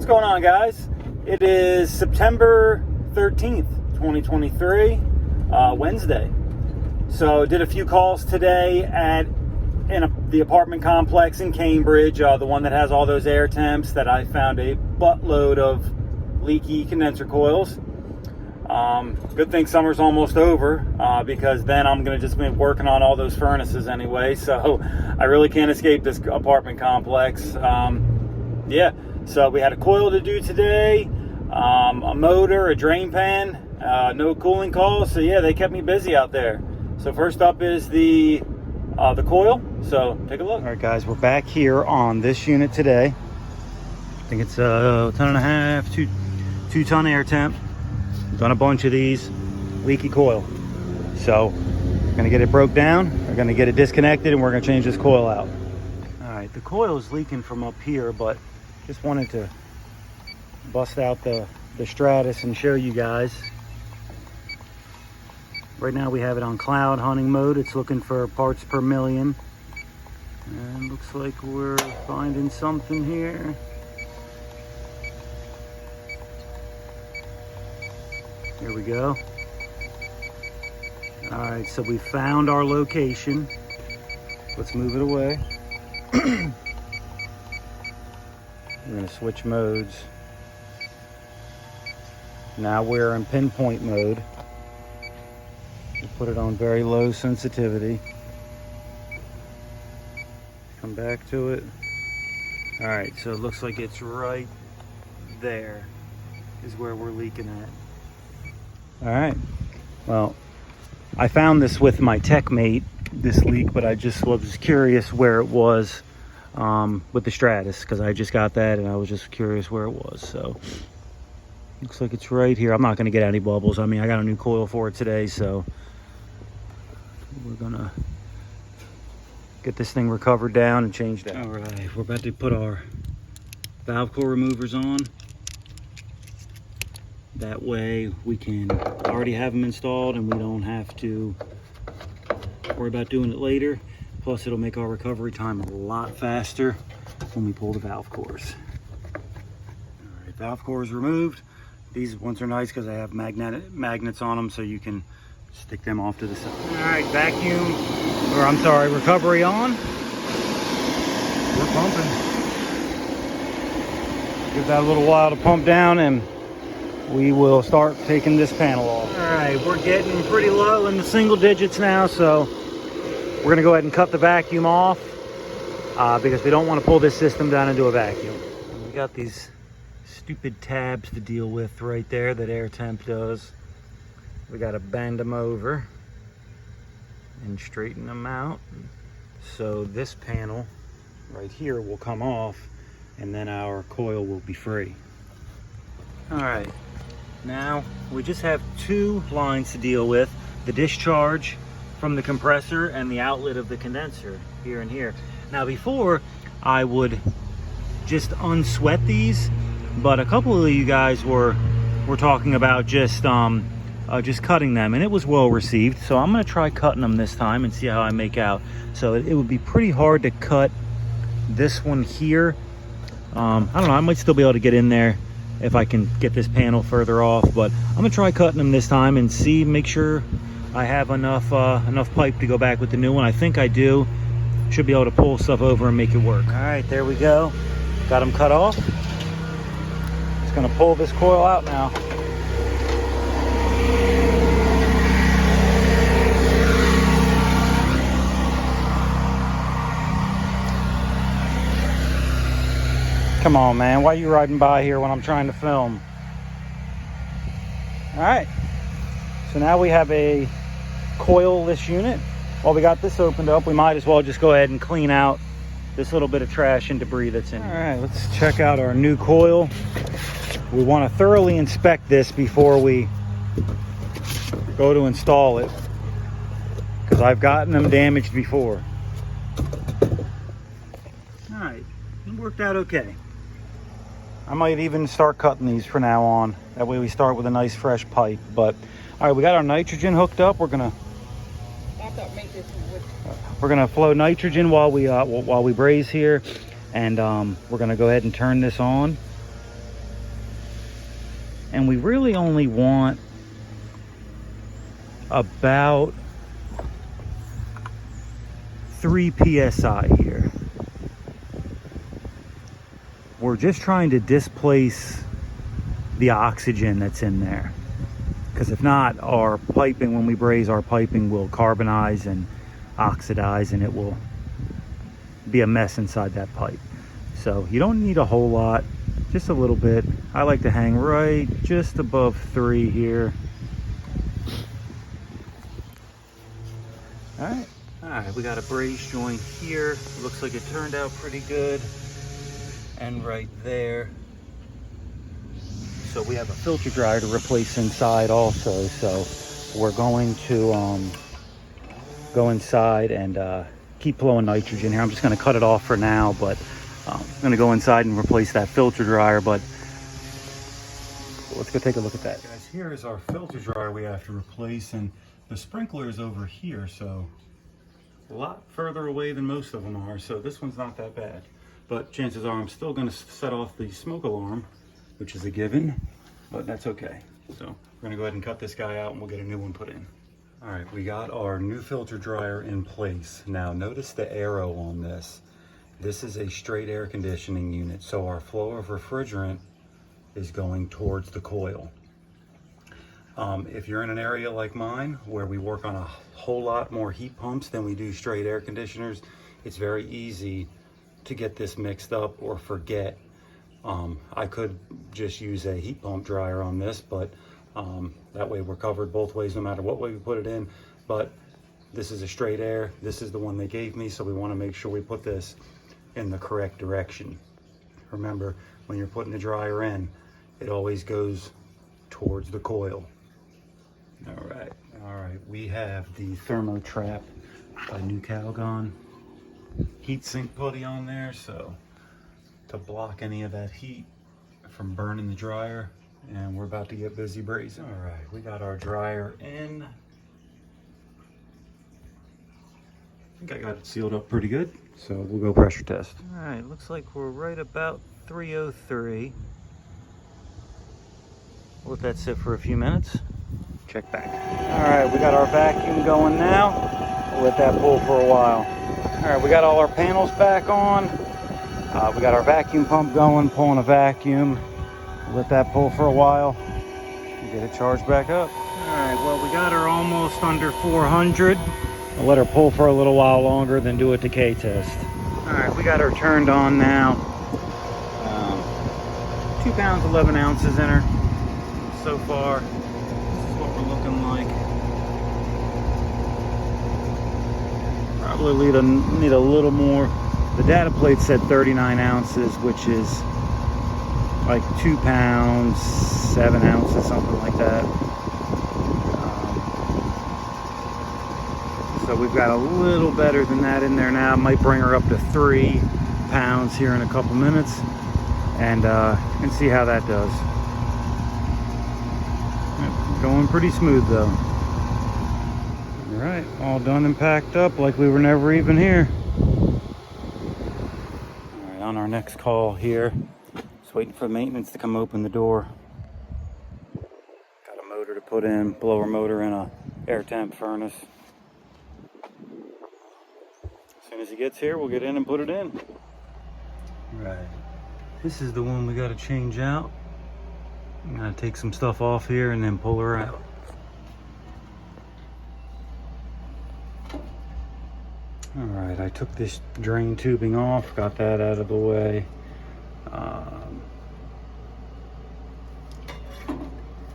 What's going on, guys? It is September 13th, 2023, Wednesday. So did a few calls today the apartment complex in Cambridge, the one that has all those air temps that I found a buttload of leaky condenser coils. Good thing summer's almost over, because then I'm going to just be working on all those furnaces anyway, so I really can't escape this apartment complex. Yeah, so we had a coil to do today, a motor, a drain pan, no cooling calls, so yeah, they kept me busy out there. So first up is the coil, so take a look. All right, guys, we're back here on this unit today. I think it's a 10.5, 2-ton air temp. Done a bunch of these, leaky coil. So we're gonna get it broke down, we're gonna get it disconnected, and we're gonna change this coil out. All right, the coil is leaking from up here, but just wanted to bust out the Stratus and show you guys. Right now we have it on cloud hunting mode. It's looking for parts per million. And looks like we're finding something here. Here we go. All right, so we found our location. Let's move it away. We're gonna switch modes. Now we're in pinpoint mode. We'll put it on very low sensitivity. Come back to it. All right, so it looks like it's right there is where we're leaking at. All right, well, I found this with my TechMate, this leak, but I just was curious where it was with the Stratus, because I just got that and I was just curious where it was. So looks like it's right here. I'm not going to get any bubbles. I mean, I got a new coil for it today, so we're gonna get this thing recovered down and changed out. All right, we're about to put our valve core removers on. That way we can already have them installed and we don't have to worry about doing it later. Plus it'll make our recovery time a lot faster when we pull the valve cores. All right, valve cores removed. These ones are nice because they have magnets on them, so you can stick them off to the side. All right, recovery on. We're pumping. Give that a little while to pump down and we will start taking this panel off. All right, we're getting pretty low in the single digits now, so we're gonna go ahead and cut the vacuum off because we don't want to pull this system down into a vacuum. We got these stupid tabs to deal with right there that Air Temp does. We gotta bend them over and straighten them out. So this panel right here will come off and then our coil will be free. All right, now we just have two lines to deal with: the discharge from the compressor and the outlet of the condenser here and here. Now before I would just unsweat these, but a couple of you guys were talking about just cutting them, and it was well received. So I'm gonna try cutting them this time and see how I make out. So it would be pretty hard to cut this one here. I don't know, I might still be able to get in there if I can get this panel further off, but I'm gonna try cutting them this time and make sure I have enough pipe to go back with the new one. I think I do. Should be able to pull stuff over and make it work. All right, there we go. Got them cut off. Just gonna pull this coil out now. Come on, man, why are you riding by here when I'm trying to film? All right, so now we have a coilless unit. While we got this opened up, we might as well just go ahead and clean out this little bit of trash and debris that's in here. All right, let's check out our new coil. We want to thoroughly inspect this before we go to install it, because I've gotten them damaged before. All right, it worked out okay. I might even start cutting these from now on. That way we start with a nice fresh pipe. But all right, we got our nitrogen hooked up. We're gonna flow nitrogen while we braise here, and we're gonna go ahead and turn this on. And we really only want about 3 psi here. We're just trying to displace the oxygen that's in there, because if not, our piping, when we braise, our piping will carbonize and oxidize, and it will be a mess inside that pipe. So you don't need a whole lot, just a little bit. I like to hang right just above 3 here. All right, we got a braze joint here. Looks like it turned out pretty good. And right there. So we have a filter dryer to replace inside also. So we're going to go inside and keep flowing nitrogen here. I'm just going to cut it off for now, but I'm going to go inside and replace that filter dryer. But let's go take a look at that. Guys, here is our filter dryer we have to replace, and the sprinkler is over here, so a lot further away than most of them are. So this one's not that bad. But chances are I'm still going to set off the smoke alarm, which is a given, but that's okay. So we're going to go ahead and cut this guy out and we'll get a new one put in. All right, we got our new filter dryer in place. Now notice the arrow on this. This is a straight air conditioning unit, so our flow of refrigerant is going towards the coil. If you're in an area like mine where we work on a whole lot more heat pumps than we do straight air conditioners, it's very easy to get this mixed up or forget. I could just use a heat pump dryer on this, but that way we're covered both ways no matter what way we put it in. But this is a straight air, this is the one they gave me, so we want to make sure we put this in the correct direction. Remember, when you're putting the dryer in, it always goes towards the coil. All right, we have the Thermotrap by New Calgon heatsink putty on there, so to block any of that heat from burning the dryer. And we're about to get busy braising. All right, we got our dryer in. I think I got it sealed up pretty good, so we'll go pressure test. All right, looks like we're right about 303. We'll let that sit for a few minutes. Check back. All right, we got our vacuum going now. We'll let that pull for a while. All right, we got all our panels back on. We got our vacuum pump going, pulling a vacuum. Let that pull for a while and get it charged back up. All right, well, we got her almost under 400. I'll let her pull for a little while longer, then do a decay test. All right, we got her turned on now. 2 pounds, 11 ounces in her so far. This is what we're looking like. Probably need a little more. The data plate said 39 ounces, which is like 2 pounds, 7 ounces, something like that. So we've got a little better than that in there now. Might bring her up to 3 pounds here in a couple minutes, and you can see how that does. Going pretty smooth though. All right, all done and packed up like we were never even here. All right, on our next call here. Waiting for maintenance to come open the door. Got a motor to put in, blower motor in a Air Temp Furnace. As soon as he gets here, we'll get in and put it in. Right. This is the one we got to change out. I'm gonna take some stuff off here and then pull her out. All right, I took this drain tubing off, got that out of the way.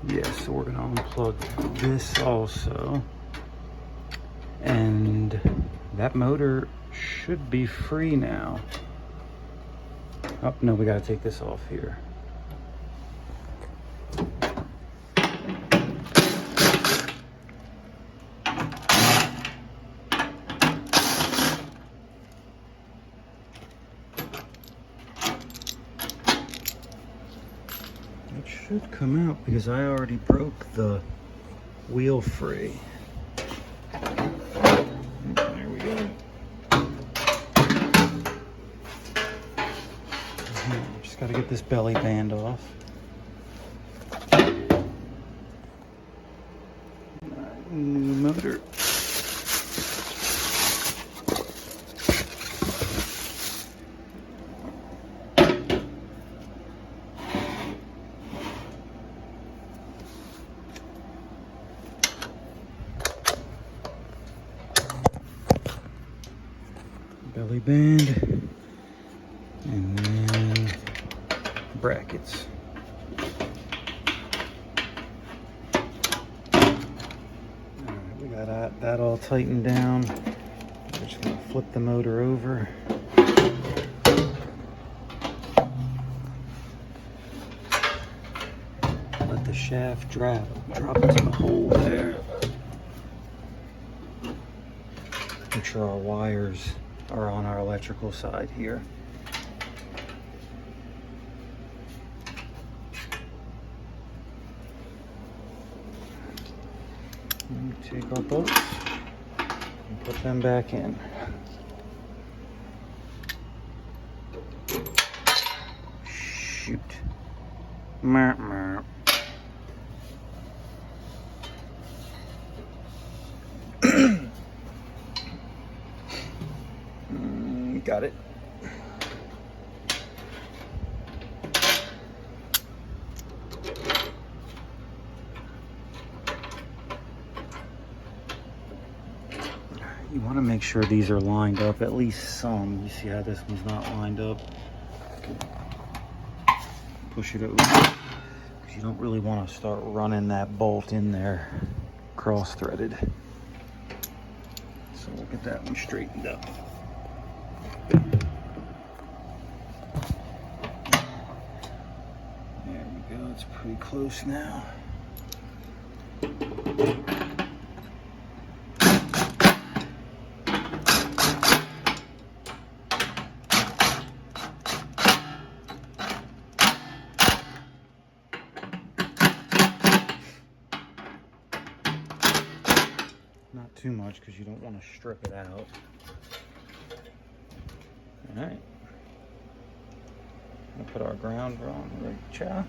Yes, so we're gonna unplug this also. And that motor should be free now. Oh, no, we gotta take this off here. Should come out because I already broke the wheel free. There we go. Just got to get this belly band off. All New motor. Belly band, and then brackets. Alright, we got that all tightened down. We're just going to flip the motor over. Let the shaft drop into the hole there. Make sure our wires are on our electrical side here. Take our bolts and put them back in. Shoot. Mer mer. Got it. You want to make sure these are lined up, at least some. You see how this one's not lined up? Push it over. Because you don't really want to start running that bolt in there cross-threaded. So we'll get that one straightened up. There we go, it's pretty close now. Not too much because you don't want to strip it out. All right. We'll put our grounder on right, cha.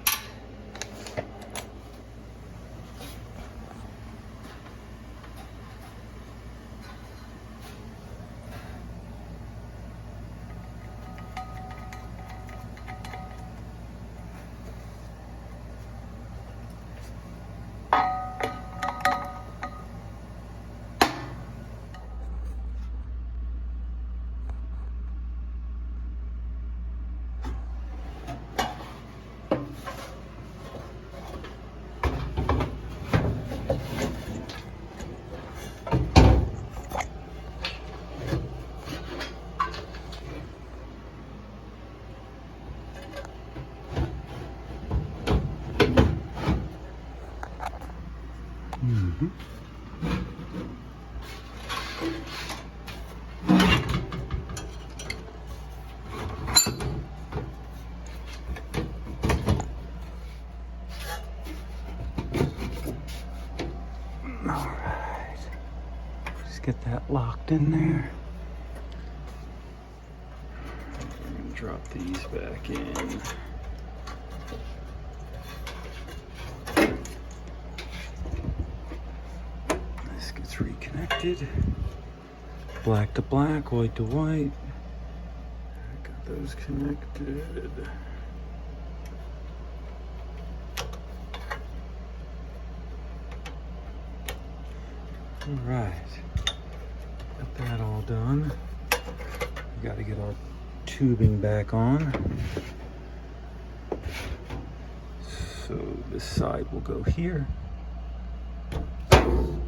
Alright, just get that locked in there. We're going to drop these back in. This gets reconnected. Black to black, white to white. Got those connected. All right, got that all done. We got to get our tubing back on. So this side will go here. And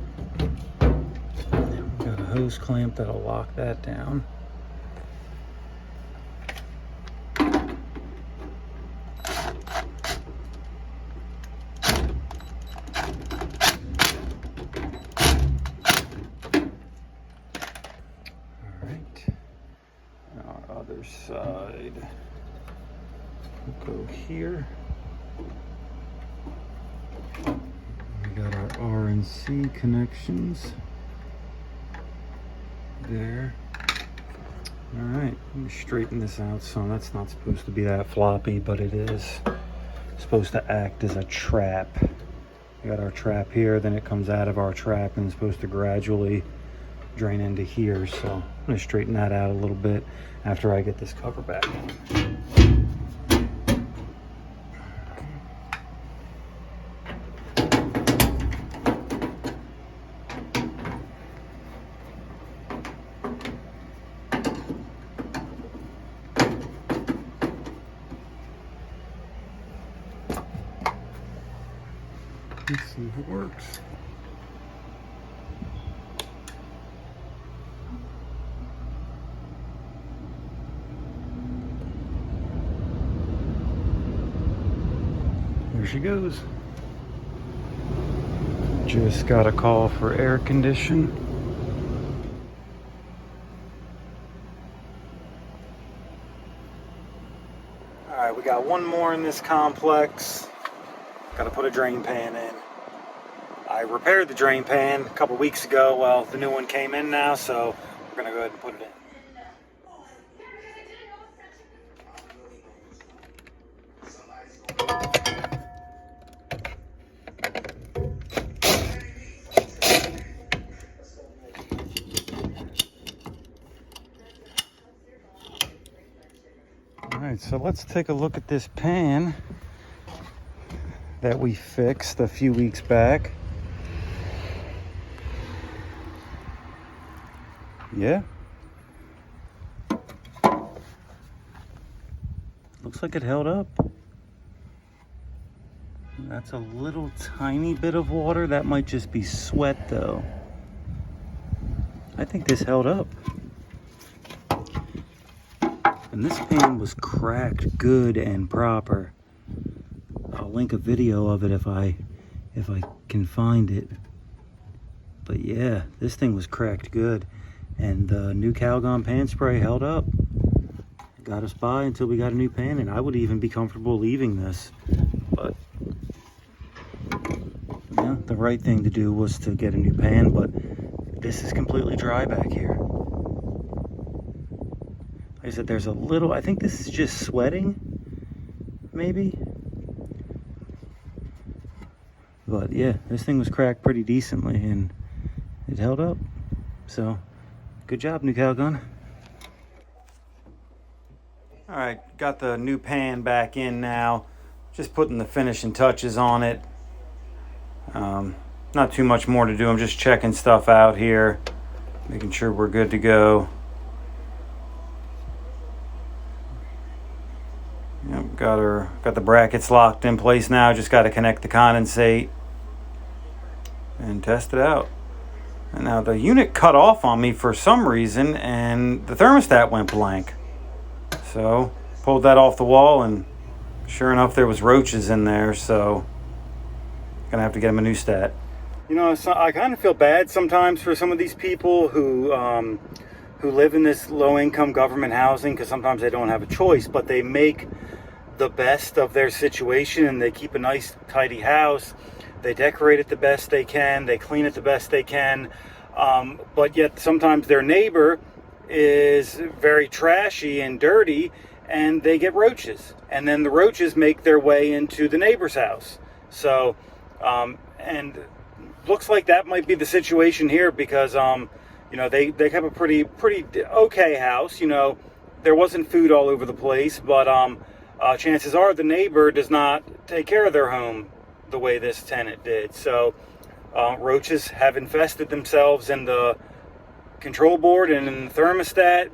we've got a hose clamp that'll lock that down. Side will go here. We got our R and C connections there. All right, let me straighten this out some. That's not supposed to be that floppy, but it is supposed to act as a trap We got our trap here, then it comes out of our trap and is supposed to gradually drain into here. So I'm going to straighten that out a little bit after I get this cover back on. Let's see if it works. There she goes. Just got a call for air condition. All right, we got one more in this complex. Got to put a drain pan in. I repaired the drain pan a couple weeks ago. Well, the new one came in now, so we're going to go ahead and put it in. Alright, so let's take a look at this pan that we fixed a few weeks back. Yeah. Looks like it held up. That's a little tiny bit of water. That might just be sweat though. I think this held up. And this pan was cracked good and proper. I'll link a video of it if I can find it. But yeah, this thing was cracked good. And the new Calgon pan spray held up. It got us by until we got a new pan, and I would even be comfortable leaving this. But yeah, the right thing to do was to get a new pan, but this is completely dry back here. Like I said, there's a little, I think this is just sweating, maybe. But yeah, this thing was cracked pretty decently and it held up. So, good job, new Calgon. All right, got the new pan back in now. Just putting the finishing touches on it. Not too much more to do. I'm just checking stuff out here, making sure we're good to go. Yep, got the brackets locked in place now. Just got to connect the condensate and test it out. And now the unit cut off on me for some reason, and the thermostat went blank. So pulled that off the wall, and sure enough, there was roaches in there. So gonna have to get him a new stat. You know, so I kind of feel bad sometimes for some of these people who live in this low-income government housing, because sometimes they don't have a choice, but they make the best of their situation and they keep a nice, tidy house. They decorate it the best they can. They clean it the best they can. But yet sometimes their neighbor is very trashy and dirty, and they get roaches. And then the roaches make their way into the neighbor's house. So, and looks like that might be the situation here, because you know, they have a pretty okay house. You know, there wasn't food all over the place, but chances are the neighbor does not take care of their home the way this tenant did. So roaches have infested themselves in the control board and in the thermostat,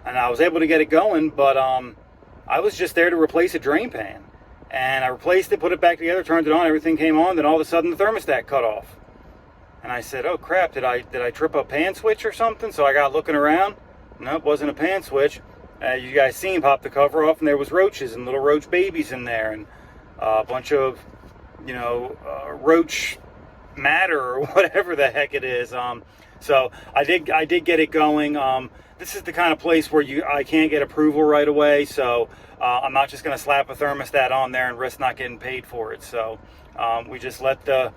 and I was able to get it going, but I was just there to replace a drain pan, and I replaced it, put it back together, turned it on, everything came on, then all of a sudden the thermostat cut off. And I said, oh crap, did I trip a pan switch or something? So I got looking around. No, it wasn't a pan switch. You guys seen, pop the cover off, and there was roaches and little roach babies in there, and a bunch of, you know, roach matter or whatever the heck it is. So I did get it going. This is the kind of place where I can't get approval right away, so I'm not just going to slap a thermostat on there and risk not getting paid for it. So we just let the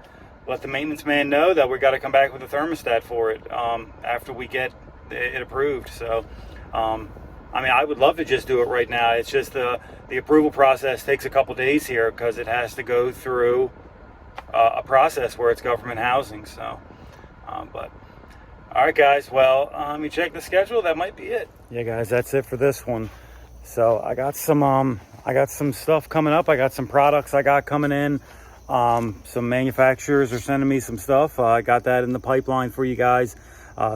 maintenance man know that we got to come back with a thermostat for it after we get it approved. So I mean, I would love to just do it right now. It's just the approval process takes a couple days here, because it has to go through a process where it's government housing. So, but all right, guys. Well, you check the schedule. That might be it. Yeah, guys, that's it for this one. So I got some stuff coming up. I got some products I got coming in. Some manufacturers are sending me some stuff. I got that in the pipeline for you guys.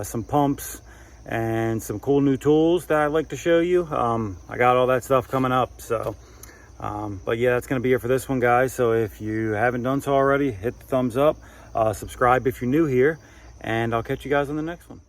Some pumps and some cool new tools that I'd like to show you. I got all that stuff coming up. So, but yeah, that's going to be it for this one, guys. So if you haven't done so already, hit the thumbs up, subscribe if you're new here, and I'll catch you guys on the next one.